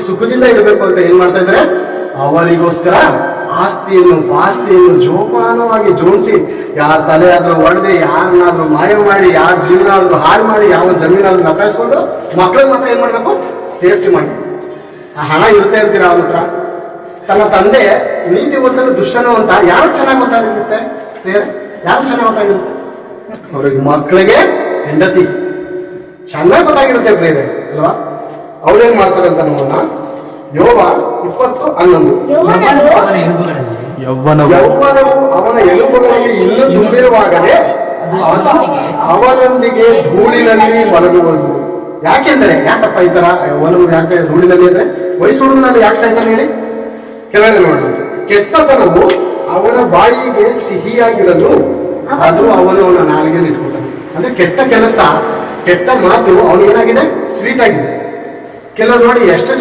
ಸುಖದಿಂದ ಇಡಬೇಕು ಅಂತ ಏನ್ ಮಾಡ್ತಾ ಇದ್ರೆ, ಅವರಿಗೋಸ್ಕರ ಆಸ್ತಿಯನ್ನು ಪಾಸ್ತಿಯನ್ನು ಜೋಪಾನವಾಗಿ ಜೋಡಿಸಿ, ಯಾರ ತಲೆ ಆದ್ರೂ ಹೊಡೆದು, ಯಾರನ್ನಾದ್ರೂ ಮಾಯ ಮಾಡಿ, ಯಾರ ಜೀವನ ಆದ್ರೂ ಹಾಳು ಮಾಡಿ, ಯಾವ ಜಮೀನಾದ್ರೂ ನಕಾಯಿಸ್ಕೊಂಡು ಮಕ್ಕಳಿಗೆ ಮಾತ್ರ ಏನ್ ಮಾಡ್ಬೇಕು, ಸೇಫ್ಟಿ ಮಾಡಿ. ಆ ಹಣ ಇರುತ್ತೆ ಅಂತೀರ ಅವನ ಹತ್ರ. ತನ್ನ ತಂದೆ ನೀತಿವಂತನು ದುಷ್ಟನು ಅಂತ ಯಾರು ಚೆನ್ನಾಗಿ ಗೊತ್ತಾಗಿರುತ್ತೆ? ಯಾರು ಚೆನ್ನಾಗಿ ಗೊತ್ತಾಗಿರುತ್ತೆ? ಅವ್ರಿಗೆ ಮಕ್ಕಳಿಗೆ ಹೆಂಡತಿ ಚೆನ್ನಾಗಿ ಗೊತ್ತಾಗಿರುತ್ತೆ ಪ್ರೇರೆ ಅಲ್ವಾ. ಅವ್ರೇನ್ ಮಾಡ್ತಾರೆ ಅಂತ ನೋಡೋಣ. ಯೋಬ 20:11. ಯೌವನವು ಅವನ ಎಲುಬುಗಳಲ್ಲಿ ಇನ್ನೂ ತುಂಬಿರುವಾಗಲೇ ಅದು ಅವನೊಂದಿಗೆ ಧೂಳಿನಲ್ಲಿ ಮಲಗುವುದು. ಯಾಕಪ್ಪ ಈ ತರ ಯೌವನವು ಯಾಕೆ ಧೂಳಿನಲ್ಲಿ ಅಂದ್ರೆ, ವಯಸ್ಸುನಲ್ಲಿ ಯಾಕೆ ಸಾಯ್ತಾನೆ ಹೇಳಿ? ಕೆಳಗಡೆ ನೋಡೋಣ. ಕೆಟ್ಟತನವು ಅವನ ಬಾಯಿಗೆ ಸಿಹಿಯಾಗಿರಲು ಅದು ಅವನ ನಾಲಿಗೆ ಇಟ್ಕೊತಾನೆ. ಅಂದ್ರೆ ಕೆಟ್ಟ ಕೆಲಸ, ಕೆಟ್ಟ ಮಾತು ಅವನಿಗೇನಾಗಿದೆ, ಸ್ವೀಟ್ ಆಗಿದೆ. ಕೆಲವರು ನೋಡಿ ಎಷ್ಟು